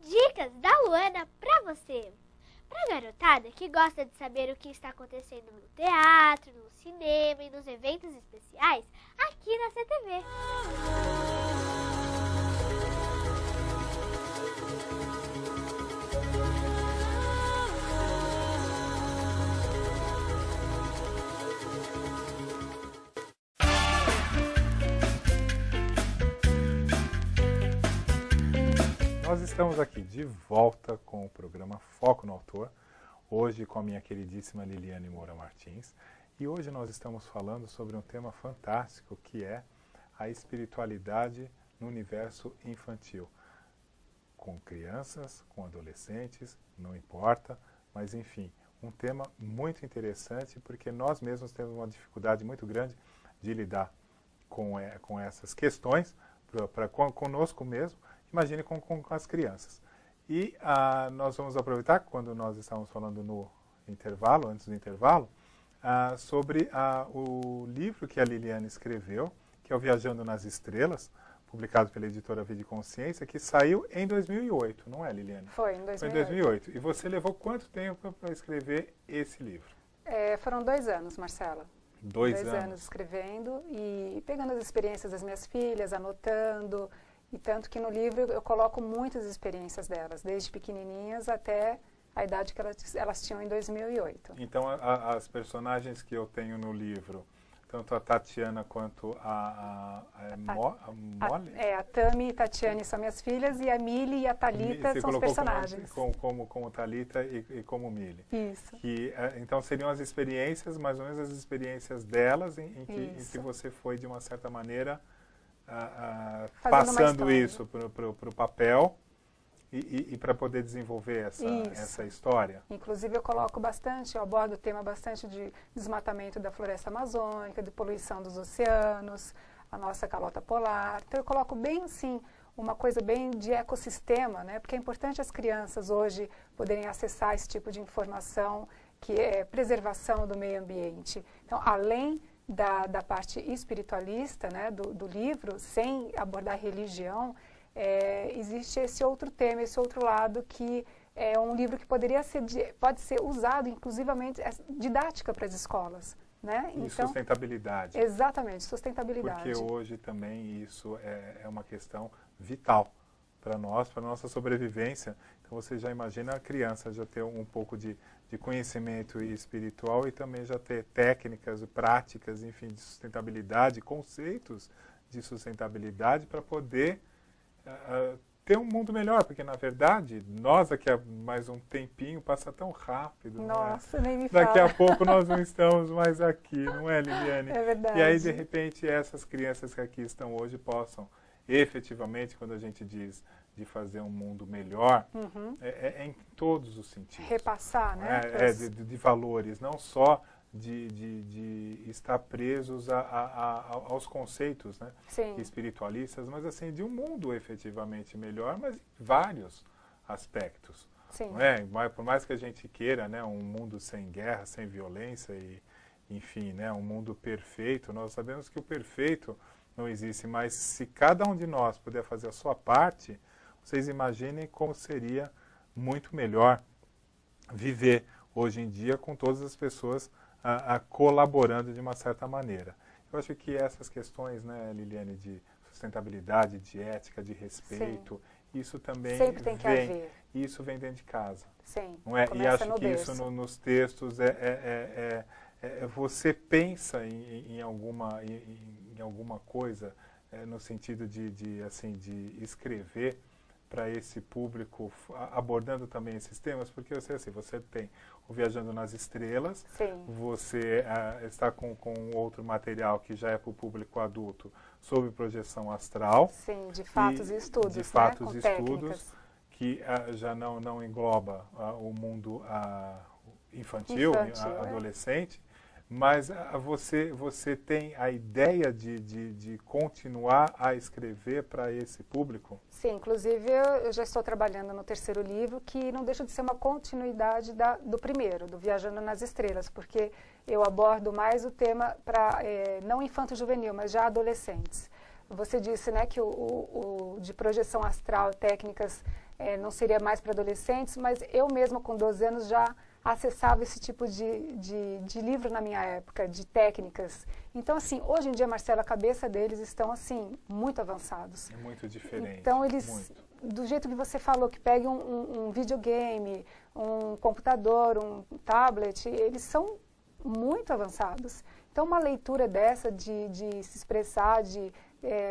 Dicas da Luana pra você. Pra garotada que gosta de saber o que está acontecendo no teatro, no cinema e nos eventos especiais aqui na CTV. Nós estamos aqui de volta com o programa Foco no Autor, hoje com a minha queridíssima Liliane Moura Martins, e hoje nós estamos falando sobre um tema fantástico que é a espiritualidade no universo infantil, com crianças, com adolescentes, não importa, mas enfim, um tema muito interessante porque nós mesmos temos uma dificuldade muito grande de lidar com essas questões conosco mesmo. Imagine com as crianças. E nós vamos aproveitar, quando nós estamos falando no intervalo, antes do intervalo, sobre o livro que a Liliane escreveu, que é o Viajando nas Estrelas, publicado pela editora Vida e Consciência, que saiu em 2008, não é, Liliane? Foi, em 2008. Foi em 2008. E você levou quanto tempo para escrever esse livro? Foram 2 anos, Marcela. 2 2 anos escrevendo e pegando as experiências das minhas filhas, anotando. E tanto que no livro eu coloco muitas experiências delas, desde pequenininhas até a idade que elas tinham em 2008. Então, as personagens que eu tenho no livro, tanto a Tatiana quanto a Molly? A Tami e Tatiane são minhas filhas, e a Mili e a Thalita são os personagens. Como Thalita e como Mili. Isso. Então, seriam as experiências, mais ou menos as experiências delas, em que você foi, de uma certa maneira, passando isso para o papel e para poder desenvolver essa história. Inclusive eu coloco bastante, eu abordo o tema bastante de desmatamento da floresta amazônica, de poluição dos oceanos, a nossa calota polar. Então eu coloco bem assim, uma coisa bem de ecossistema, né? Porque é importante as crianças hoje poderem acessar esse tipo de informação, que é preservação do meio ambiente. Então, além da parte espiritualista, né, do livro, sem abordar religião, existe esse outro tema, esse outro lado, que é um livro que pode ser usado, inclusivamente, didática para as escolas. Né? E então, sustentabilidade. Exatamente, sustentabilidade. Porque hoje também isso é uma questão vital para nós, para a nossa sobrevivência. Então você já imagina a criança já ter um pouco de conhecimento espiritual e também já ter técnicas, práticas, enfim, de sustentabilidade, conceitos de sustentabilidade para poder ter um mundo melhor, porque na verdade nós daqui a mais um tempinho passa tão rápido. Nossa, nem me fala. Daqui a pouco nós não estamos mais aqui, não é, Liliane? É verdade. E aí de repente essas crianças que aqui estão hoje possam efetivamente, quando a gente diz de fazer um mundo melhor, é em todos os sentidos. Repassar, né? De valores, não só de estar presos aos conceitos, né, espiritualistas, mas assim, de um mundo efetivamente melhor, mas em vários aspectos. Sim. Não é? Por mais que a gente queira, né, um mundo sem guerra, sem violência, e, enfim, né, um mundo perfeito, nós sabemos que o perfeito não existe, mas se cada um de nós puder fazer a sua parte, vocês imaginem como seria muito melhor viver hoje em dia com todas as pessoas colaborando de uma certa maneira. Eu acho que essas questões, né, Liliane, de sustentabilidade, de ética, de respeito, isso também sempre tem que haver. Isso vem dentro de casa. Sim. Não é? E acho que berço. Isso nos textos você pensa em alguma coisa no sentido de escrever para esse público, abordando também esses temas, porque você tem o Viajando nas Estrelas, você está com outro material que já é para o público adulto sobre projeção astral. Sim, de fatos e estudos, de fatos e estudos, que já não engloba o mundo infantil, adolescente, mas você tem a ideia de continuar a escrever para esse público? Sim, inclusive eu já estou trabalhando no 3º livro, que não deixa de ser uma continuidade do primeiro, do Viajando nas Estrelas, porque eu abordo mais o tema para não infanto-juvenil, mas já adolescentes. Você disse, né, que o de projeção astral, técnicas, não seria mais para adolescentes, mas eu mesma com 12 anos já acessava esse tipo de livro na minha época, de técnicas. Então, assim, hoje em dia, Marcelo, a cabeça deles estão, assim, muito avançados. É muito diferente. Então, eles, do jeito que você falou, que pegue um videogame, um computador, um tablet, eles são muito avançados. Então, uma leitura dessa, de se expressar, de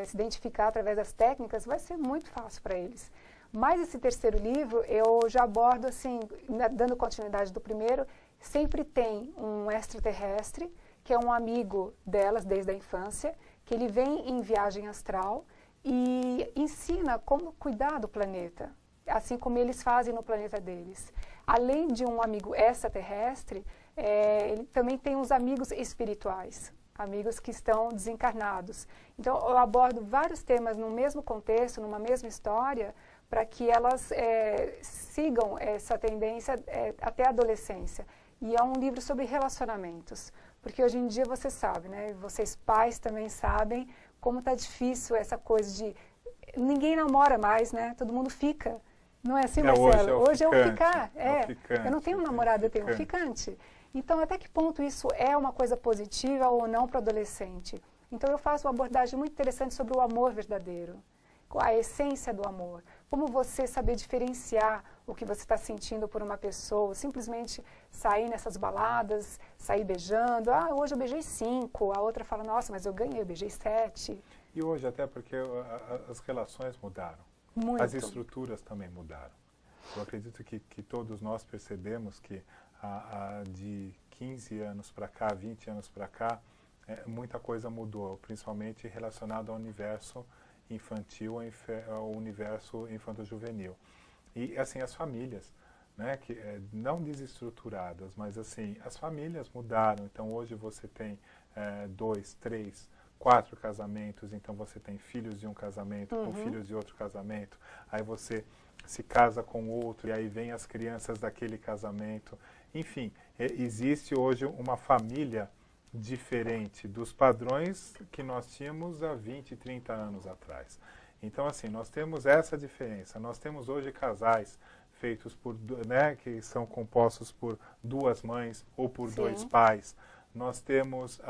se identificar através das técnicas, vai ser muito fácil para eles. Mas esse terceiro livro, eu já abordo, assim, dando continuidade do primeiro, sempre tem um extraterrestre, que é um amigo delas desde a infância, que ele vem em viagem astral e ensina como cuidar do planeta, assim como eles fazem no planeta deles. Além de um amigo extraterrestre, ele também tem uns amigos espirituais, amigos que estão desencarnados. Então, eu abordo vários temas no mesmo contexto, numa mesma história, para que elas sigam essa tendência até a adolescência. E é um livro sobre relacionamentos, porque hoje em dia você sabe, né? Vocês pais também sabem como está difícil essa coisa de... Ninguém namora mais, né? Todo mundo fica. Não é assim, Marcelo? Hoje é o ficar. Eu não tenho um namorado, eu tenho um ficante. Então, até que ponto isso é uma coisa positiva ou não para o adolescente? Então, eu faço uma abordagem muito interessante sobre o amor verdadeiro, a essência do amor. Como você saber diferenciar o que você está sentindo por uma pessoa, simplesmente sair nessas baladas, sair beijando. Ah, hoje eu beijei 5, a outra fala, nossa, mas eu ganhei, eu beijei 7. E hoje até porque as relações mudaram. Muito. As estruturas também mudaram. Eu acredito que todos nós percebemos que de 15 anos para cá, 20 anos para cá, muita coisa mudou, principalmente relacionado ao universo infantil, ao universo infanto-juvenil. E, assim, as famílias, né, que, não desestruturadas, mas, assim, as famílias mudaram. Então, hoje você tem 2, 3, 4 casamentos, então você tem filhos de um casamento, com filhos de outro casamento, aí você se casa com outro, e aí vem as crianças daquele casamento. Enfim, existe hoje uma família diferente dos padrões que nós tínhamos há 20, 30 anos atrás. Então, assim, nós temos essa diferença. Nós temos hoje casais feitos por, né, que são compostos por 2 mães ou por 2 pais. Nós temos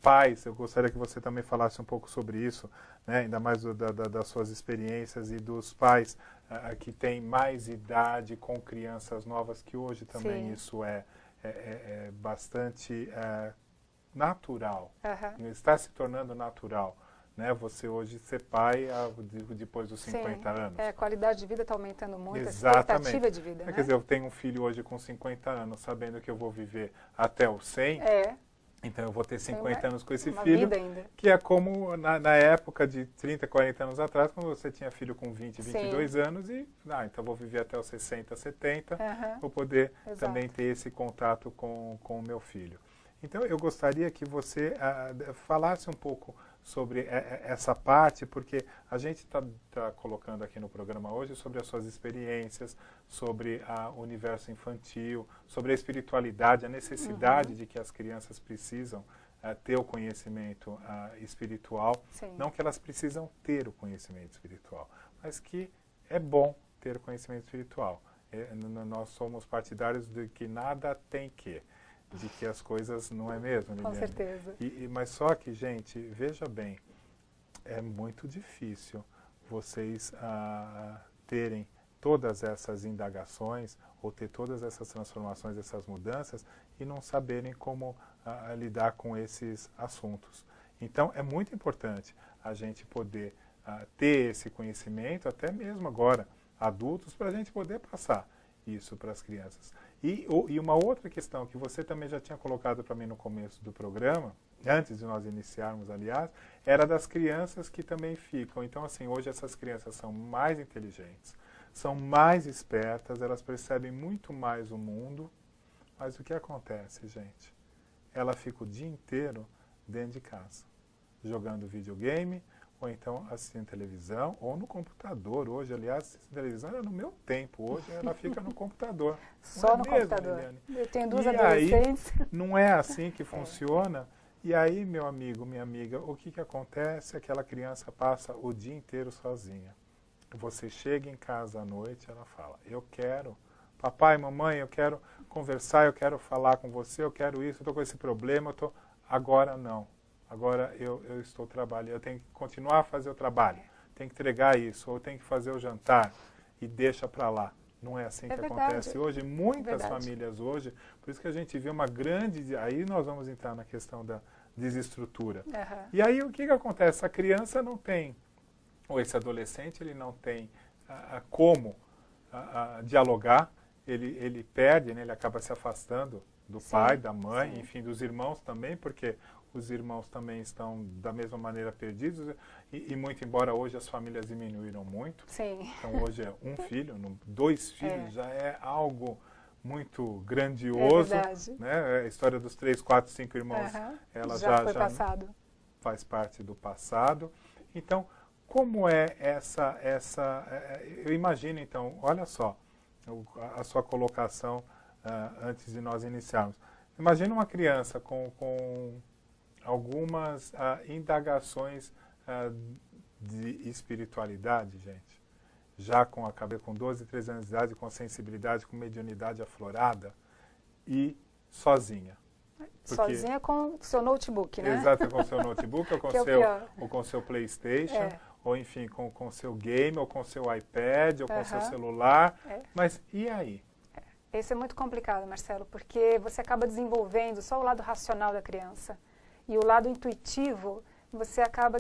pais, eu gostaria que você também falasse um pouco sobre isso, né, ainda mais das suas experiências e dos pais que têm mais idade com crianças novas, que hoje também isso é bastante natural, está se tornando natural, né? Você hoje ser pai depois dos 50 anos. A qualidade de vida está aumentando muito, Exatamente. A expectativa de vida. Quer dizer, eu tenho um filho hoje com 50 anos, sabendo que eu vou viver até os 100, então eu vou ter 50 anos com esse filho, que é como na época de 30, 40 anos atrás, quando você tinha filho com 20, 22 anos e, então vou viver até os 60, 70, vou poder também ter esse contato com o meu filho. Então eu gostaria que você falasse um pouco sobre essa parte, porque a gente está colocando aqui no programa hoje sobre as suas experiências, sobre o universo infantil, sobre a espiritualidade, a necessidade de que as crianças precisam ter o conhecimento espiritual. Não que elas precisam ter o conhecimento espiritual, mas que é bom ter o conhecimento espiritual. Nós somos partidários de que nada tem que. De que as coisas não é mesmo, Liliane? Com certeza. Mas só que, gente, veja bem, é muito difícil vocês terem todas essas indagações ou ter todas essas transformações, essas mudanças e não saberem como lidar com esses assuntos. Então, é muito importante a gente poder ter esse conhecimento, até mesmo agora, adultos, para a gente poder passar isso para as crianças. E uma outra questão que você também já tinha colocado para mim no começo do programa, antes de nós iniciarmos, aliás, era das crianças que também ficam. Então, assim, hoje essas crianças são mais inteligentes, são mais espertas, elas percebem muito mais o mundo, mas o que acontece, gente? Ela fica o dia inteiro dentro de casa, jogando videogame, ou então assistindo televisão, ou no computador. Hoje, aliás, assistindo televisão era no meu tempo. Hoje ela fica no computador. Só no computador. Liliane? Eu tenho 2 adolescentes. Aí, não é assim que funciona. E aí, meu amigo, minha amiga, o que acontece? Aquela criança passa o dia inteiro sozinha. Você chega em casa à noite, ela fala, eu quero, papai, mamãe, eu quero conversar, eu quero falar com você, eu quero isso, eu estou com esse problema, agora não. Agora eu estou trabalhando, eu tenho que continuar a fazer o trabalho, tenho que entregar isso, ou tenho que fazer o jantar e deixa para lá. Não é assim que acontece hoje. Muitas famílias hoje, por isso que a gente vê uma grande... Aí nós vamos entrar na questão da desestrutura. E aí o que acontece? A criança não tem, ou esse adolescente, ele não tem como dialogar, ele perde, né? Ele acaba se afastando do pai, da mãe, enfim, dos irmãos também, porque os irmãos também estão da mesma maneira perdidos e muito embora hoje as famílias diminuíram muito. Então hoje é um filho, 2 filhos já é algo muito grandioso. Né? A história dos 3, 4, 5 irmãos, ela já faz parte do passado. Então, como é eu imagino então, olha só, a sua colocação antes de nós iniciarmos. Imagina uma criança com algumas indagações de espiritualidade, gente, já com 12, 13 anos de idade, com sensibilidade, com mediunidade aflorada e sozinha. Sozinha com o seu notebook, né? Exato, com o seu notebook ou com o seu PlayStation, ou enfim, com o seu game, ou com o seu iPad, ou com o seu celular. Mas e aí? Esse é muito complicado, Marcelo, porque você acaba desenvolvendo só o lado racional da criança. E o lado intuitivo, você acaba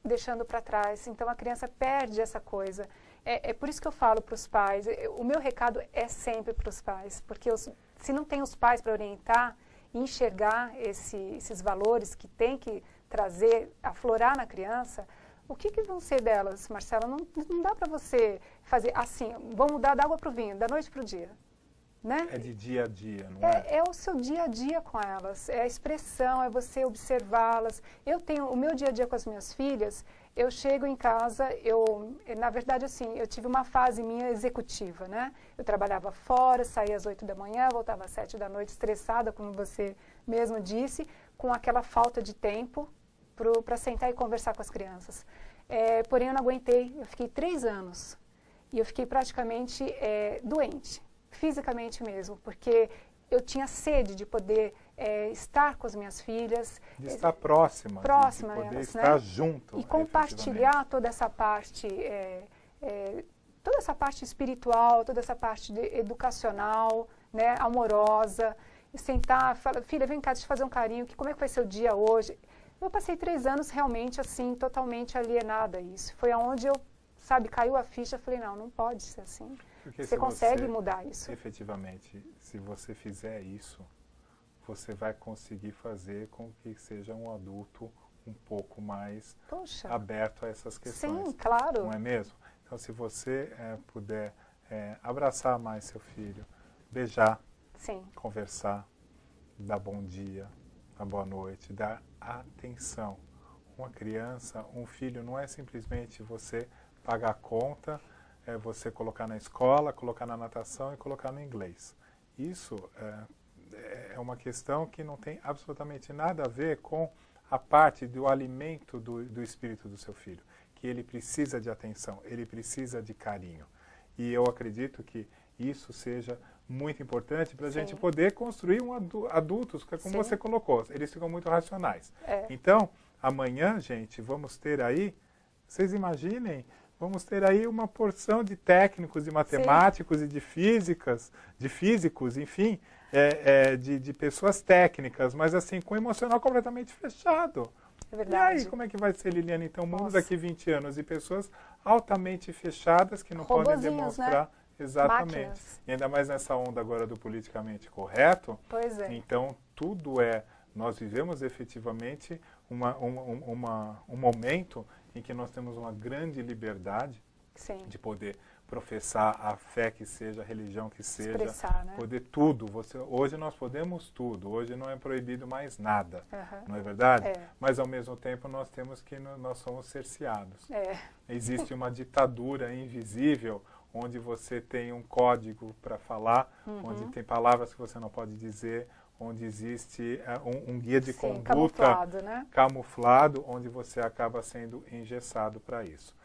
deixando para trás. Então, a criança perde essa coisa. É por isso que eu falo para os pais. O meu recado é sempre para os pais. Porque se não tem os pais para orientar e enxergar esses valores que tem que trazer, aflorar na criança, o que vão ser delas, Marcelo? Não dá para você fazer assim, vamos mudar da água para o vinho, da noite para o dia. Né? É de dia a dia, não é? É o seu dia a dia com elas, é a expressão, é você observá-las. Eu tenho o meu dia a dia com as minhas filhas, eu chego em casa, na verdade assim, eu tive uma fase minha executiva, né? Eu trabalhava fora, saía às 8 da manhã, voltava às 7 da noite, estressada, como você mesmo disse, com aquela falta de tempo para sentar e conversar com as crianças. Porém, eu não aguentei, eu fiquei 3 anos e eu fiquei praticamente doente. Fisicamente mesmo, porque eu tinha sede de poder estar com as minhas filhas. De estar próxima de poder elas, estar né? junto. E compartilhar toda essa parte espiritual, toda essa parte educacional, né, amorosa. E sentar, falar, filha, vem cá, deixa eu fazer um carinho, como é que vai ser o dia hoje? Eu passei 3 anos realmente assim, totalmente alienada a isso. Foi aonde caiu a ficha, eu falei, não pode ser assim. Porque você consegue mudar isso. Efetivamente, se você fizer isso, você vai conseguir fazer com que seja um adulto um pouco mais aberto a essas questões. Sim, claro. Não é mesmo? Então, se você puder abraçar mais seu filho, beijar, conversar, dar bom dia, dar boa noite, dar atenção. Uma criança, um filho, não é simplesmente você pagar a conta, você colocar na escola, colocar na natação e colocar no inglês. Isso é uma questão que não tem absolutamente nada a ver com a parte do alimento do espírito do seu filho, que ele precisa de atenção, ele precisa de carinho. E eu acredito que isso seja muito importante para a gente poder construir adultos, como você colocou, eles ficam muito racionais. Então, amanhã, gente, vamos ter aí, vocês imaginem, vamos ter aí uma porção de técnicos, de matemáticos e de físicos, enfim, de pessoas técnicas, mas assim, com o emocional completamente fechado. É verdade. E aí, como é que vai ser, Liliane, então, mundo daqui 20 anos, e pessoas altamente fechadas que não podem demonstrar... Né? Exatamente. Máquinas. E ainda mais nessa onda agora do politicamente correto. Pois é. Então, tudo nós vivemos efetivamente um momento em que nós temos uma grande liberdade de poder professar a fé que seja, a religião que seja, expressar, né? Poder tudo. Hoje nós podemos tudo, hoje não é proibido mais nada, não é verdade? Mas ao mesmo tempo nós temos que nós somos cerceados. Existe uma ditadura invisível onde você tem um código para falar, onde tem palavras que você não pode dizer, onde existe um guia de Sim, conduta camuflado, né? camuflado, onde você acaba sendo engessado para isso.